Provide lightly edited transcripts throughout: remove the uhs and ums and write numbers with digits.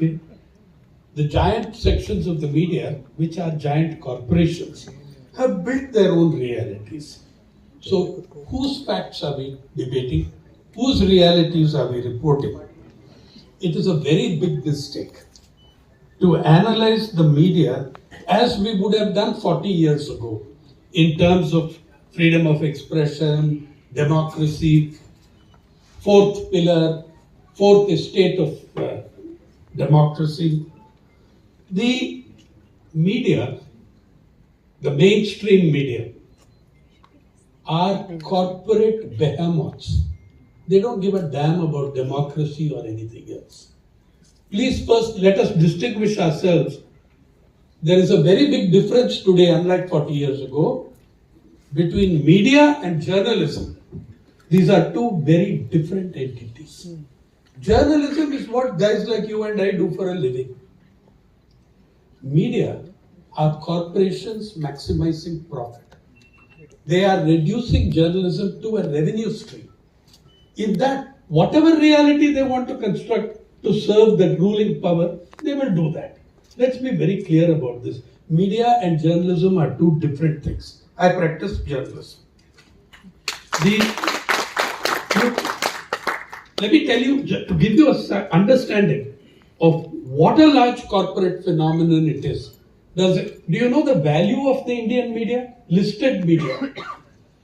Okay? The giant sections of the media, which are giant corporations, have built their own realities. So, whose facts are we debating? Whose realities are we reporting? It is a very big mistake to analyze the media as we would have done 40 years ago in terms of freedom of expression, democracy, fourth pillar, fourth estate of democracy. The media, the mainstream media, are corporate behemoths. They don't give a damn about democracy or anything else. Please first let us distinguish ourselves. There is a very big difference today, unlike 40 years ago, between media and journalism. These are two very different entities. Journalism is what guys like you and I do for a living. Media are corporations maximizing profit. They are reducing journalism to a revenue stream. In that, whatever reality they want to construct to serve the ruling power, they will do that. Let's be very clear about this. Media and journalism are two different things. I practice journalism. Let me tell you, to give you an understanding of what a large corporate phenomenon it is. Do you know the value of the Indian media? Listed media.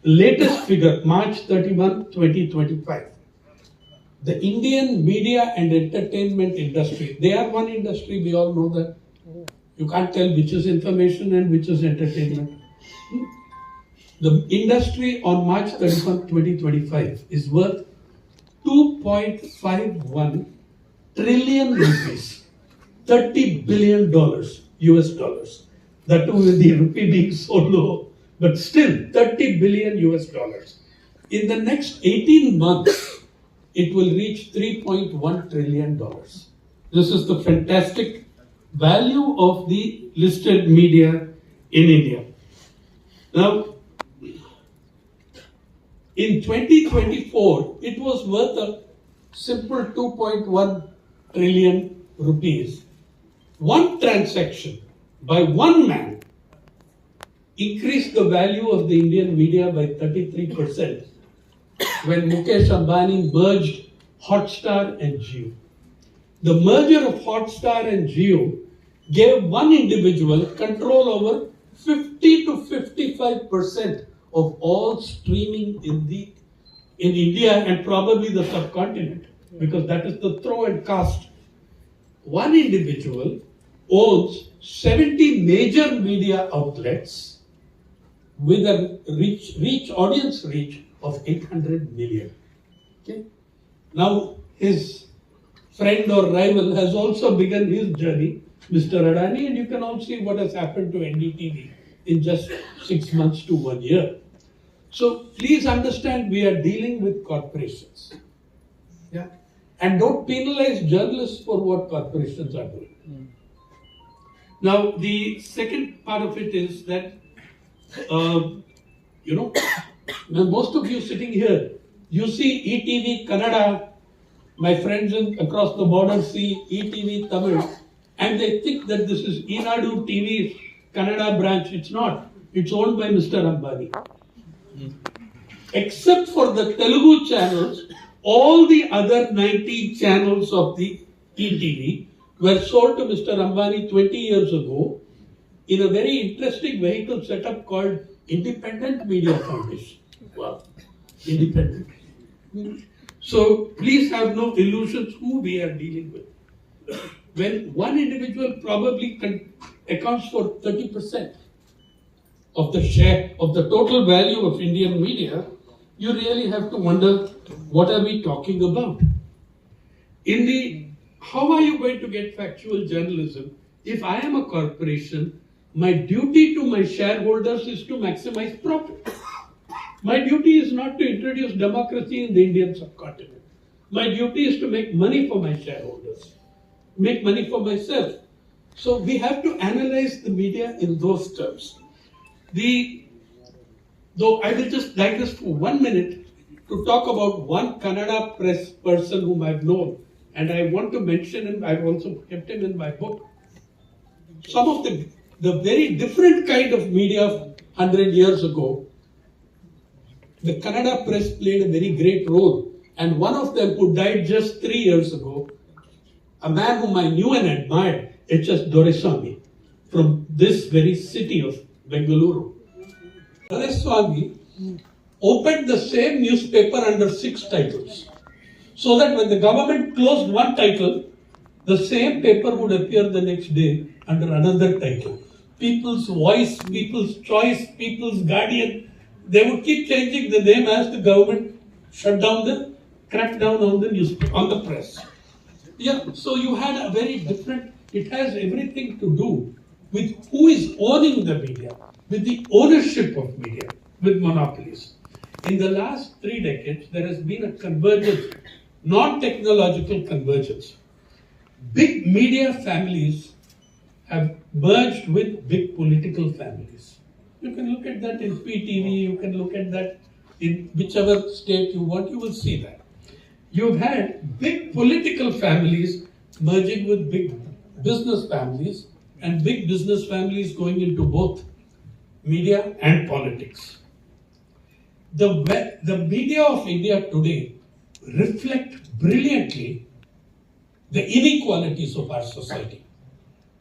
Latest figure, March 31, 2025. The Indian media and entertainment industry, they are one industry, we all know that. You can't tell which is information and which is entertainment. The industry on March 31, 2025 is worth 2.51 trillion rupees, $30 billion US dollars. That too with the rupee being so low, but still $30 billion US dollars. In the next 18 months, it will reach $3.1 trillion. This is the fantastic value of the listed media in India. Now, in 2024, it was worth a simple 2.1 trillion rupees. One transaction by one man increased the value of the Indian media by 33% when Mukesh Ambani merged Hotstar and Jio. The merger of Hotstar and Jio gave one individual control over 50 to 55% of all streaming in India and probably the subcontinent, because that is the throw and cast. One individual owns 70 major media outlets with a audience reach of 800 million. Okay? Now, his friend or rival has also begun his journey, Mr. Adani, and you can all see what has happened to NDTV in just 6 months to 1 year. So please understand, we are dealing with corporations. Yeah? And don't penalize journalists for what corporations are doing. Now, the second part of it is that, most of you sitting here, you see ETV Kannada, my friends across the border see ETV Tamil, and they think that this is Enadu TV's Kannada branch. It's not. It's owned by Mr. Ambani. Except for the Telugu channels, all the other 90 channels of the ETV were sold to Mr. Ambani 20 years ago in a very interesting vehicle setup called Independent Media Foundation. Wow. Independent. So please have no illusions who we are dealing with. When one individual probably accounts for 30% of the share of the total value of Indian media, you really have to wonder, what are we talking about? How are you going to get factual journalism? If I am a corporation, my duty to my shareholders is to maximize profit. My duty is not to introduce democracy in the Indian subcontinent. My duty is to make money for my shareholders, make money for myself. So we have to analyze the media in those terms. Though I will just digress for 1 minute to talk about one Kannada press person whom I've known and I want to mention him, I've also kept him in my book, some of the very different kind of media 100 years ago. The Kannada press played a very great role, and one of them who died just 3 years ago, a man whom I knew and admired, H.S. Doreswamy, from this very city of Bengaluru. Doreswamy opened the same newspaper under 6 titles, so that when the government closed one title, the same paper would appear the next day under another title. People's Voice, People's Choice, People's Guardian. They would keep changing the name as the government shut down cracked down on the newspaper, on the press. Yeah, so you had a very different, it has everything to do with who is owning the media, with the ownership of media, with monopolies. In the last 3 decades, there has been a convergence, non-technological convergence. Big media families have merged with big political families. You can look at that in PTV, you can look at that in whichever state you want, you will see that. You've had big political families merging with big business families, and big business families going into both media and politics. The media of India today reflect brilliantly the inequalities of our society.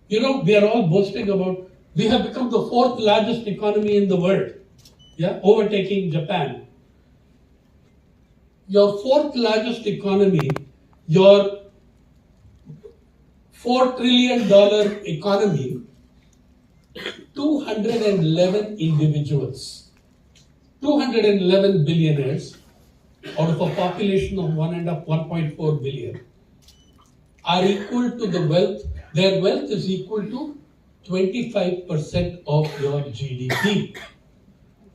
You know, we are all boasting about, we have become the 4th largest economy in the world, yeah, overtaking Japan. Your 4th largest economy, your $4 trillion economy, 211 individuals, 211 billionaires out of a population of 1.4 billion are equal to the wealth, their wealth is equal to 25% of your GDP.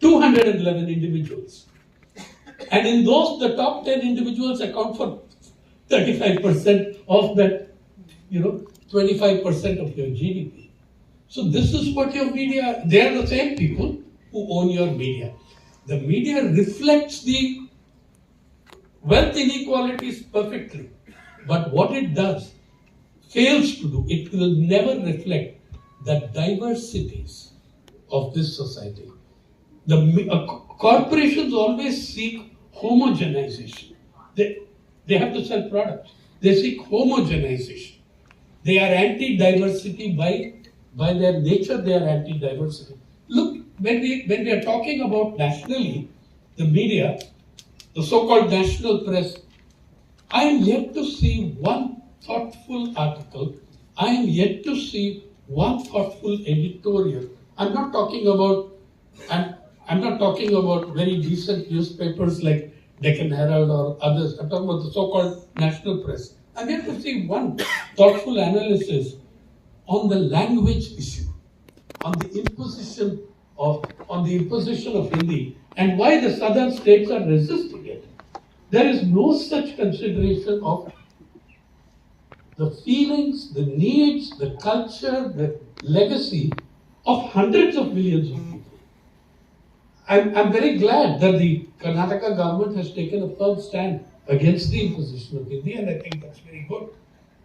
211 individuals. And in those, the top 10 individuals account for 35% of that, 25% of your GDP. So this is what your media, they are the same people who own your media. The media reflects the wealth inequalities perfectly. But what it does, fails to do, it will never reflect the diversities of this society. Corporations always seek homogenization. They have to sell products. They seek homogenization. They are anti-diversity by their nature. They are anti-diversity. Look, when we are talking about nationally, the media, the so-called national press, I am yet to see one thoughtful article. I am yet to see one thoughtful editorial. I'm not talking about very decent newspapers like Deccan Herald or others. I'm talking about the so-called national press. I'm yet to see one thoughtful analysis on the language issue, on the imposition of Hindi, and why the southern states are resisting it. There is no such consideration of the feelings, the needs, the culture, the legacy of hundreds of millions of people. I'm very glad that the Karnataka government has taken a firm stand against the imposition of Hindi, and I think that's very good.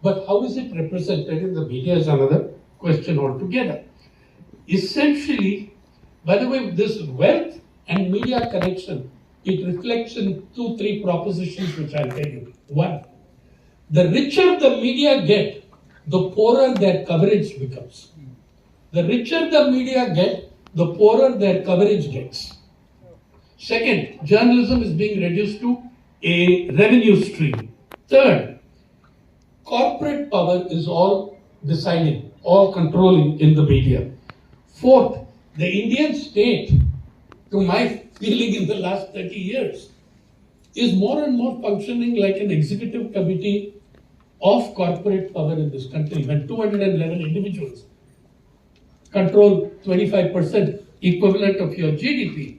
But how is it represented in the media is another question altogether. Essentially, by the way, this wealth and media connection, it reflects in 2-3 propositions which I'll tell you. One, the richer the media get, the poorer their coverage becomes. The richer the media get, the poorer their coverage gets. Second, journalism is being reduced to a revenue stream. Third, corporate power is all deciding, all controlling in the media. Fourth, the Indian state, to my feeling in the last 30 years, is more and more functioning like an executive committee of corporate power in this country, when 211 individuals control 25% equivalent of your GDP.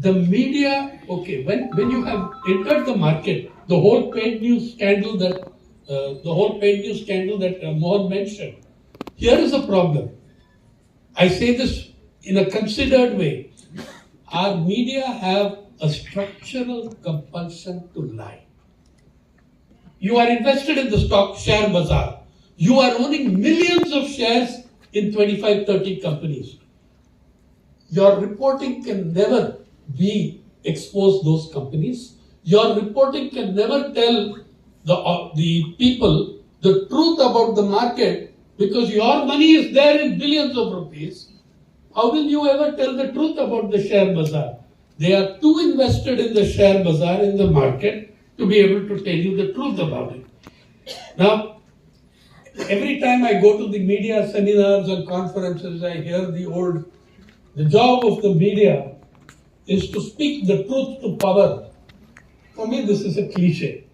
The media, okay, when you have entered the market, the whole paid news scandal that Mohan mentioned, here is a problem. I say this in a considered way. Our media have a structural compulsion to lie. You are invested in the stock share bazaar. You are owning millions of shares in 25-30 companies. Your reporting can never expose those companies. Your reporting can never tell the people the truth about the market, because your money is there in billions of rupees. How will you ever tell the truth about the share bazaar? They are too invested in the share bazaar, in the market, to be able to tell you the truth about it. Now, every time I go to the media seminars and conferences, I hear the job of the media is to speak the truth to power. For me, this is a cliche.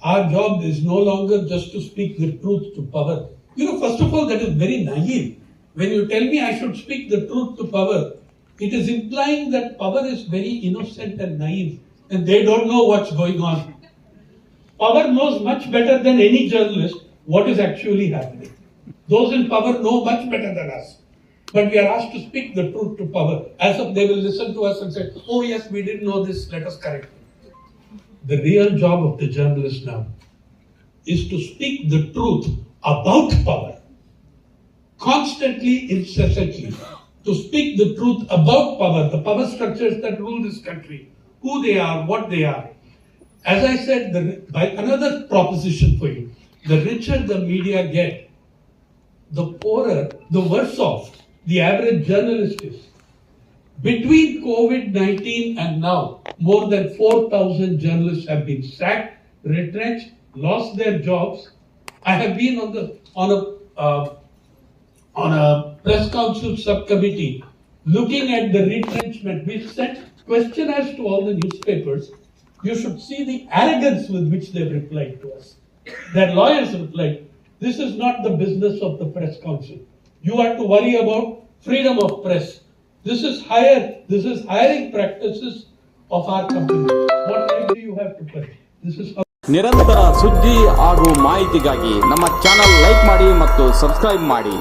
Our job is no longer just to speak the truth to power. First of all, that is very naive. When you tell me I should speak the truth to power, it is implying that power is very innocent and naive, and they don't know what's going on. Power knows much better than any journalist what is actually happening. Those in power know much better than us. But we are asked to speak the truth to power, as if they will listen to us and say, oh yes, we didn't know this, let us correct it. The real job of the journalist now is to speak the truth about power, constantly, incessantly, to speak the truth about power, the power structures that rule this country, who they are, what they are. As I said, by another proposition for you, the richer the media get, the poorer, the worse off the average journalist is. Between COVID-19 and now, more than 4,000 journalists have been sacked, retrenched, lost their jobs. I have been on a press council subcommittee looking at the retrenchment. We sent questionnaires to all the newspapers. You should see the arrogance with which they replied to us. Their lawyers replied, this is not the business of the press council. You have to worry about freedom of press. This is hiring practices of our company. What else do you have to pay? This is how. ನಿರಂತರ ಸುದ್ದಿ ಹಾಗೂ ಮಾಹಿತಿಗಾಗಿ ನಮ್ಮ channel like ಮಾಡಿ ಮತ್ತು subscribe ಮಾಡಿ.